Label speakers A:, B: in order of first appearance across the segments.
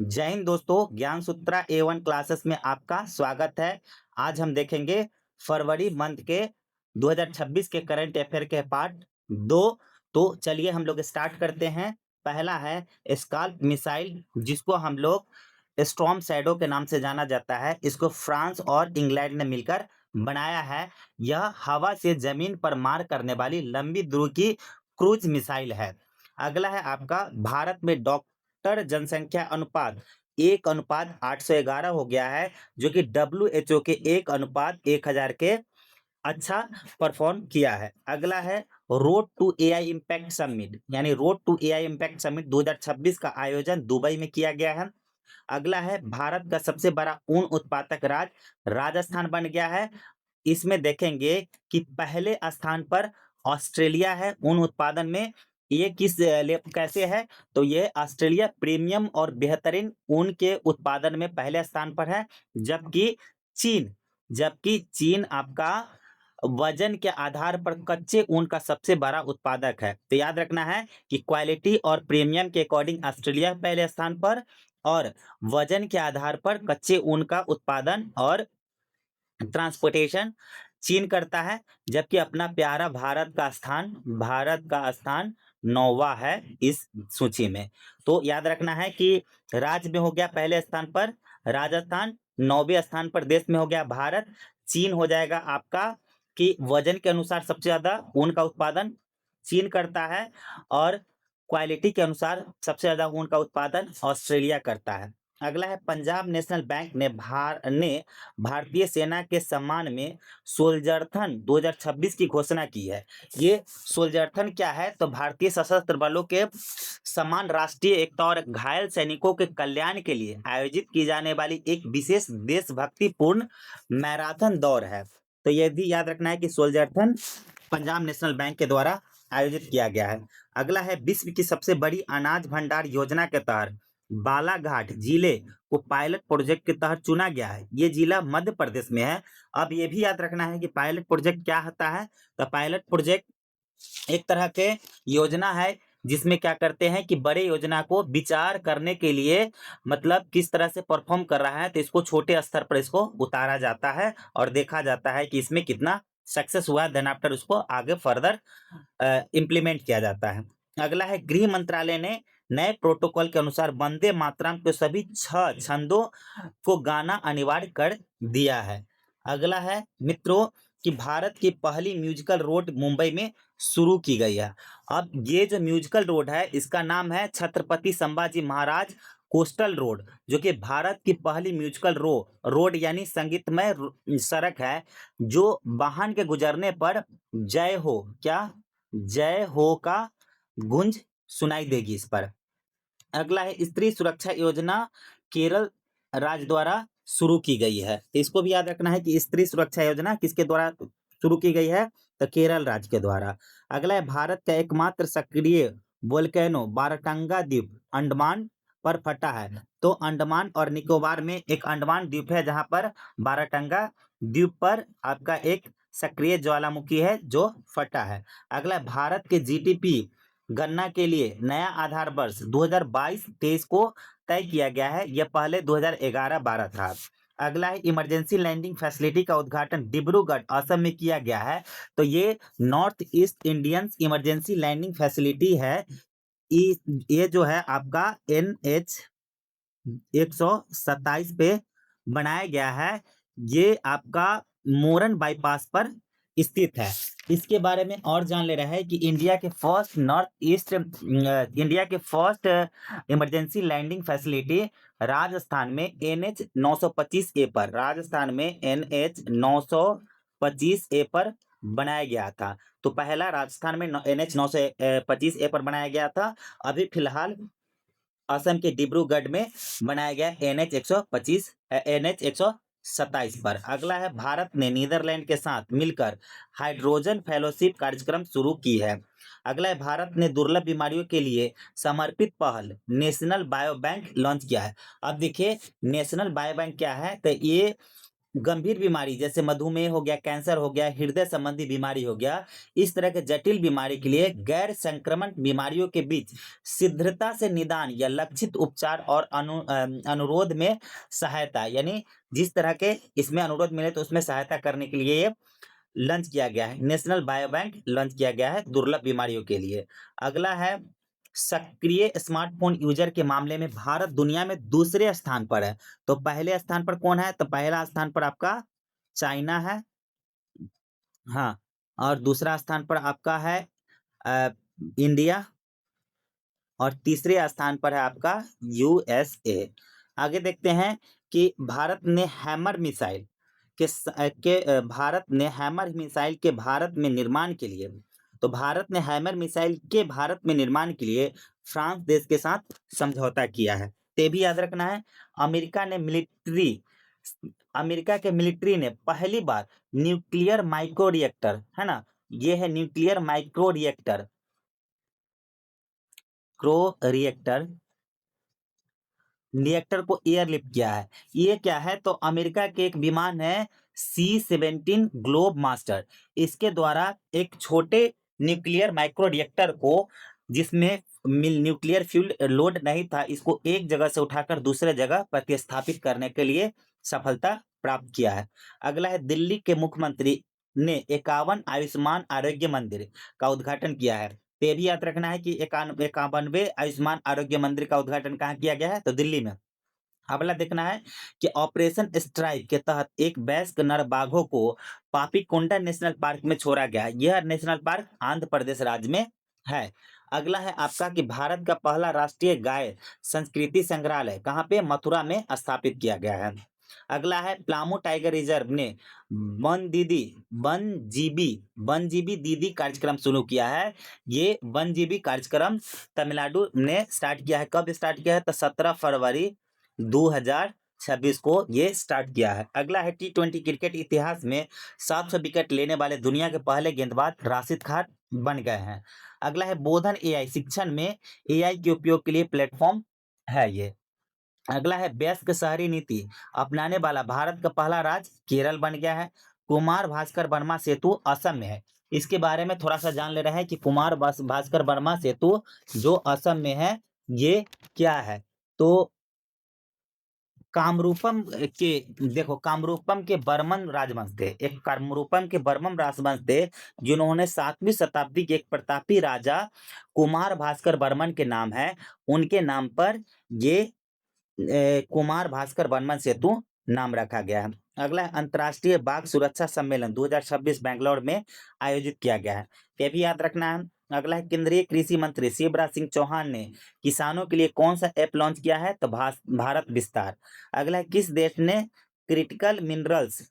A: जय हिंद दोस्तों, ज्ञान सूत्रा A1 क्लासेस में आपका स्वागत है। आज हम देखेंगे फरवरी मंथ के 2026 के करंट अफेयर के पार्ट 2। तो चलिए हम लोग स्टार्ट करते हैं। पहला है स्काल्प मिसाइल, जिसको हम लोग स्टॉर्म शैडो के नाम से जाना जाता है। इसको फ्रांस और इंग्लैंड ने मिलकर बनाया है। यह हवा से जमीन पर मार करने वाली लंबी दूरी की क्रूज मिसाइल है। अगला है आपका भारत में डॉक्टर जनसंख्या अनुपात 1:811 हो गया है, जो कि WHO के 1:1000 के अच्छा परफॉर्म किया है। अगला है road to AI impact summit, यानी road to AI impact summit 2026 का आयोजन दुबई में किया गया है। अगला है भारत का सबसे बड़ा ऊन उत्पादक राज्य राजस्थान बन गया है। इसमें देखेंगे कि पहले स्थान पर ऑस्ट्रेलिया है ऊन उत्पादन में। ये कैसे है, तो ये ऑस्ट्रेलिया प्रीमियम और बेहतरीन ऊन के उत्पादन में पहले स्थान पर है। जबकि चीन आपका वजन के आधार पर कच्चे ऊन का सबसे बड़ा उत्पादक है। तो याद रखना है कि क्वालिटी और प्रीमियम के अकॉर्डिंग ऑस्ट्रेलिया पहले स्थान पर, और वजन के आधार पर कच्चे ऊन का उत्पादन और ट्रांसपोर्टेशन चीन करता है। जबकि अपना प्यारा भारत का स्थान 9वां है इस सूची में। तो याद रखना है कि राज्य में हो गया पहले स्थान पर राजस्थान, 9वें स्थान पर देश में हो गया भारत। चीन हो जाएगा आपका कि वजन के अनुसार सबसे ज्यादा ऊन का उत्पादन चीन करता है, और क्वालिटी के अनुसार सबसे ज्यादा ऊन का उत्पादन ऑस्ट्रेलिया करता है। अगला है पंजाब नेशनल बैंक ने भारतीय सेना के सम्मान में सोल्जरथन 2026 की घोषणा की है। ये सोल्जरथन क्या है, तो भारतीय सशस्त्र बलों के समान राष्ट्रीय एकता और घायल सैनिकों के कल्याण के लिए आयोजित की जाने वाली एक विशेष देशभक्तिपूर्ण मैराथन दौड़ है। तो यह भी याद रखना है कि सोल्जरथन पंजाब नेशनल बैंक के द्वारा आयोजित किया गया है। अगला है विश्व की सबसे बड़ी अनाज भंडार योजना के तहत बालाघाट जिले को पायलट प्रोजेक्ट के तहत चुना गया है। ये जिला मध्य प्रदेश में है। अब ये भी याद रखना है कि पायलट प्रोजेक्ट क्या होता है, तो पायलट प्रोजेक्ट एक तरह के योजना है जिसमें क्या करते हैं कि बड़े योजना को विचार करने के लिए, मतलब किस तरह से परफॉर्म कर रहा है, तो इसको छोटे स्तर पर इसको उतारा जाता है और देखा जाता है कि इसमें कितना सक्सेस हुआ, देन आफ्टर उसको आगे फर्दर इम्प्लीमेंट किया जाता है। अगला है गृह मंत्रालय ने नए प्रोटोकॉल के अनुसार वंदे मातरम के सभी 6 छंदों को गाना अनिवार्य कर दिया है। अगला है मित्रों कि भारत की पहली म्यूजिकल रोड मुंबई में शुरू की गई है। अब ये जो म्यूजिकल रोड है इसका नाम है छत्रपति संभाजी महाराज कोस्टल रोड, जो कि भारत की पहली म्यूजिकल रोड यानी संगीतमय सड़क है, जो वाहन के गुजरने पर जय हो का गूंज सुनाई देगी इस पर। अगला है स्त्री सुरक्षा योजना केरल राज्य द्वारा शुरू की गई है। तो इसको भी याद रखना है कि स्त्री सुरक्षा योजना किसके द्वारा शुरू की गई है, तो केरल राज्य के द्वारा। अगला है भारत का एकमात्र सक्रिय वोल्केनो बाराटंगा द्वीप अंडमान पर फटा है। तो अंडमान और निकोबार में एक अंडमान द्वीप है जहां पर बाराटंगा द्वीप पर आपका एक सक्रिय ज्वालामुखी है जो फटा है। अगला है भारत के जीडीपी गणना के लिए नया आधार वर्ष 2022-23 को तय किया गया है। यह पहले 2011-12 था। अगला है इमरजेंसी लैंडिंग फैसिलिटी का उद्घाटन डिब्रूगढ़ असम में किया गया है। तो ये north east Indian emergency landing facility है। ये जो है आपका NH 127 पे बनाया गया है। ये आपका मोरन बाईपास पर स्थित है। इसके बारे में और जान ले रहा है कि इंडिया के first emergency landing facility Rajasthan में NH 925A पर बनाया गया था। तो पहला राजस्थान में NH 925A पर बनाया गया था। अभी फिलहाल असम के डिब्रूगढ़ में बनाया गया NH 127 पर। अगला है भारत ने नीदरलैंड के साथ मिलकर हाइड्रोजन फेलोशिप कार्यक्रम शुरू की है। अगला है भारत ने दुर्लभ बीमारियों के लिए समर्पित पहल नेशनल बायो बैंक लॉन्च किया है। अब देखिए नेशनल बायो बैंक क्या है, तो ये गंभीर बीमारी जैसे मधुमेह हो गया, कैंसर हो गया, हृदय संबंधी बीमारी हो गया, इस तरह के जटिल बीमारी के लिए गैर संक्रमण बीमारियों के बीच शीघ्रता से निदान या लक्षित उपचार और अनुरोध में सहायता, यानी जिस तरह के इसमें अनुरोध मिले तो उसमें सहायता करने के लिए ये लॉन्च किया गया है। नेशनल बायो बैंक लॉन्च किया गया है दुर्लभ बीमारियों के लिए। अगला है सक्रिय स्मार्टफोन यूजर के मामले में भारत दुनिया में दूसरे स्थान पर है। तो पहले स्थान पर कौन है? तो पहला स्थान पर आपका चाइना है। हाँ, और दूसरा स्थान पर आपका है इंडिया, और तीसरे स्थान पर है आपका यूएसए। आगे देखते हैं कि भारत ने हैमर मिसाइल भारत ने हैमर मिसाइल के भारत में निर्माण के लिए, तो भारत ने हैमर मिसाइल के भारत में निर्माण के लिए फ्रांस देश के साथ समझौता किया है। ते भी याद रखना है। अमेरिका के मिलिट्री ने पहली बार न्यूक्लियर माइक्रो रिएक्टर, है ना, ये है न्यूक्लियर माइक्रो रिएक्टर रिएक्टर को एयरलिफ्ट किया है। ये क्या है? तो अमेरिका के एक विमान है C-17 ग्लोब मास्टर। इसके द्वारा एक छोटे न्यूक्लियर माइक्रो रिएक्टर को, जिसमें न्यूक्लियर फ्यूल लोड नहीं था, इसको एक जगह से उठाकर दूसरे जगह प्रतिस्थापित करने के लिए सफलता प्राप्त किया है। अगला है दिल्ली के मुख्यमंत्री ने 51 आयुष्मान आरोग्य मंदिर का उद्घाटन किया है। तो ये भी याद रखना है कि 51वें आयुष्मान आरोग्य मंदिर का उद्घाटन कहाँ किया गया है? तो दिल्ली में। अगला देखना है कि ऑपरेशन स्ट्राइक के तहत एक वयस्क नर बाघों को पापीकोंडा नेशनल पार्क में छोड़ा गया है। यह नेशनल पार्क आंध्र प्रदेश राज्य में है। अगला है आपका कि भारत का पहला राष्ट्रीय गाय संस्कृति संग्रहालय कहाँ पे? मथुरा में स्थापित किया गया है। अगला है प्लामू टाइगर रिजर्व ने वन जीबी दीदी कार्यक्रम शुरू किया है। ये वन जीबी कार्यक्रम तमिलनाडु ने स्टार्ट किया है। कब स्टार्ट किया है? तो 17 फरवरी 2026 को ये स्टार्ट किया है। अगला है T20 क्रिकेट इतिहास में 700 विकेट लेने वाले दुनिया के पहले गेंदबाज राशिद खान बन गए हैं। अगला है बोधन AI शिक्षण में AI के उपयोग के लिए प्लेटफॉर्म है ये। अगला है व्यस्क शहरी नीति अपनाने वाला भारत का पहला राज्य केरल बन गया है। कुमार भास्कर वर्मा सेतु असम में है। इसके बारे में थोड़ा सा जान ले रहे हैं कि कुमार भास्कर वर्मा सेतु जो असम में है ये क्या है? तो कामरूपम कामरूपम के बर्मन राजवंश थे। एक कामरूपम के बर्मन राजवंश थे जिन्होंने 7वीं शताब्दी के एक प्रतापी राजा कुमार भास्कर बर्मन के नाम है, उनके नाम पर ये कुमार भास्कर वर्मन सेतु नाम रखा गया है। अगला है अंतर्राष्ट्रीय बाघ सुरक्षा सम्मेलन 2026 बेंगलोर में आयोजित किया गया है। ये भी याद रखना है। अगला है केंद्रीय कृषि मंत्री शिवराज सिंह चौहान ने किसानों के लिए कौन सा ऐप लॉन्च किया है? तो भारत विस्तार। अगला है किस देश ने क्रिटिकल मिनरल्स,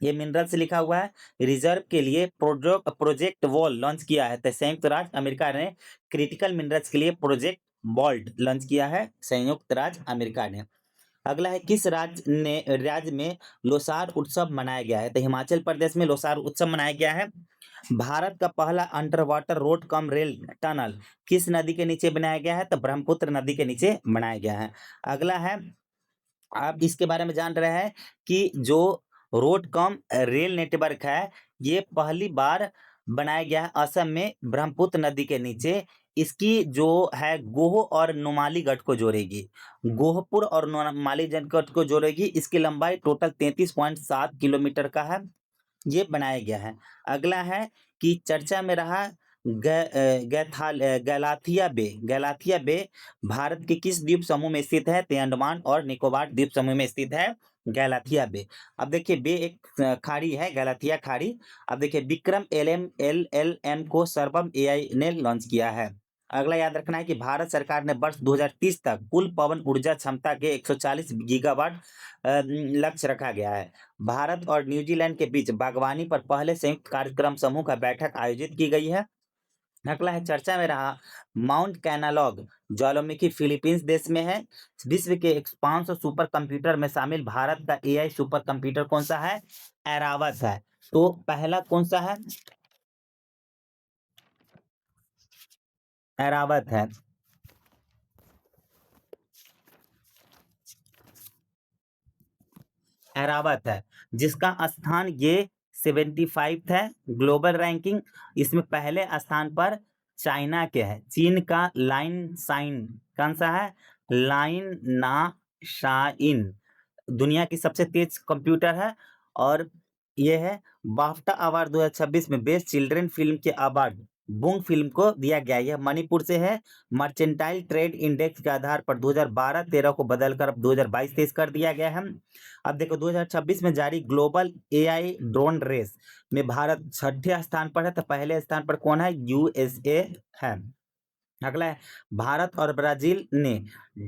A: ये मिनरल से लिखा हुआ है, रिजर्व के लिए प्रोजेक्ट वॉल लॉन्च किया है? तो संयुक्त राज्य अमेरिका ने क्रिटिकल मिनरल्स के लिए प्रोजेक्ट वॉल्ट लॉन्च किया है, संयुक्त राज्य अमेरिका ने। अगला है किस राज्य में लोसार उत्सव मनाया गया है? तो हिमाचल प्रदेश में लोसार उत्सव मनाया गया है। भारत का पहला under water road cum rail tunnel किस नदी के नीचे बनाया गया है? तो ब्रह्मपुत्र नदी के नीचे बनाया गया है। अगला है, आप इसके बारे में जान रहे हैं कि जो रोड कम रेल नेटवर्क है ये पहली बार बनाया गया है असम में ब्रह्मपुत्र नदी के नीचे। इसकी जो है गोह और नुमालीगढ़ को जोड़ेगी, गोहपुर और नुमालीगढ़ को जोड़ेगी। इसकी लंबाई टोटल 33.7 किलोमीटर का है, ये बनाया गया है। अगला है कि चर्चा में रहा गैलाथिया बे भारत के किस द्वीप समूह में स्थित है? तो अंडमान और निकोबार द्वीप समूह में स्थित है गैलाथिया बे। अब देखिए बे एक खाड़ी है, गैलाथिया खाड़ी। अब देखिए विक्रम LM को सर्वम AI ने लॉन्च किया है। अगला याद रखना है कि भारत सरकार ने वर्ष 2030 तक कुल पवन ऊर्जा क्षमता के 140 गीगावाट लक्ष्य रखा गया है। भारत और न्यूजीलैंड के बीच बागवानी पर पहले संयुक्त कार्यक्रम समूह का बैठक आयोजित की गई है। अगला है चर्चा में रहा माउंट कैनालॉग ज्वालामुखी फिलीपींस देश में है। विश्व के 500 सुपर कंप्यूटर में शामिल भारत का AI सुपर कंप्यूटर कौन सा है? ऐरावत है। तो पहला कौन सा है? ऐरावत है। एरावत है, जिसका स्थान ये 75 है ग्लोबल रैंकिंग। इसमें पहले स्थान पर चाइना के है। चीन का लाइन साइन कौन सा है? लाइन ना शाइन दुनिया की सबसे तेज कंप्यूटर है। और ये है बाफ्टा अवार्ड 2026 में बेस्ट चिल्ड्रन फिल्म के अवार्ड बुंग फिल्म को दिया गया। यह मणिपुर से है। मर्चेंटाइल ट्रेड इंडेक्स के आधार पर 2012-13 को बदलकर अब 2022-23 कर दिया गया है। अब देखो 2026 में जारी ग्लोबल एआई ड्रोन रेस में भारत 6ठे स्थान पर है। तो पहले स्थान पर कौन है? यूएसए है। अगला है भारत और ब्राजील ने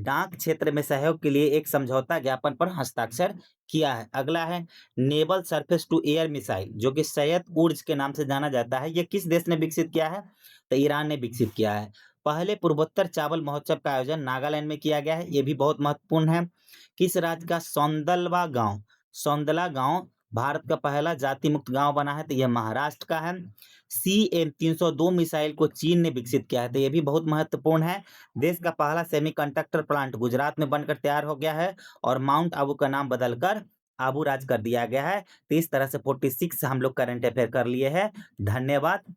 A: डाक क्षेत्र में सहयोग के लिए एक समझौता ज्ञापन पर हस्ताक्षर किया है। अगला है naval surface to air missile, जो कि सैयद उर्ज के नाम से जाना जाता है। ये किस देश ने विकसित किया है? तो ईरान ने विकसित किया है। पहले पूर्वोत्तर चावल महोत्सव का आयोजन नागालैंड में किया गया है। ये भी बहुत महत्वपूर्ण है। किस राज्य का सौंदला गांव भारत का पहला जाति मुक्त गांव बना है? तो यह महाराष्ट्र का है। CM-302 मिसाइल को चीन ने विकसित किया है। तो यह भी बहुत महत्वपूर्ण है। देश का पहला सेमीकंडक्टर प्लांट गुजरात में बनकर तैयार हो गया है और माउंट आबू का नाम बदलकर आबू राज कर दिया गया है। तो इस तरह से 46 हम लोग करंट अफेयर कर लिए हैं। धन्यवाद।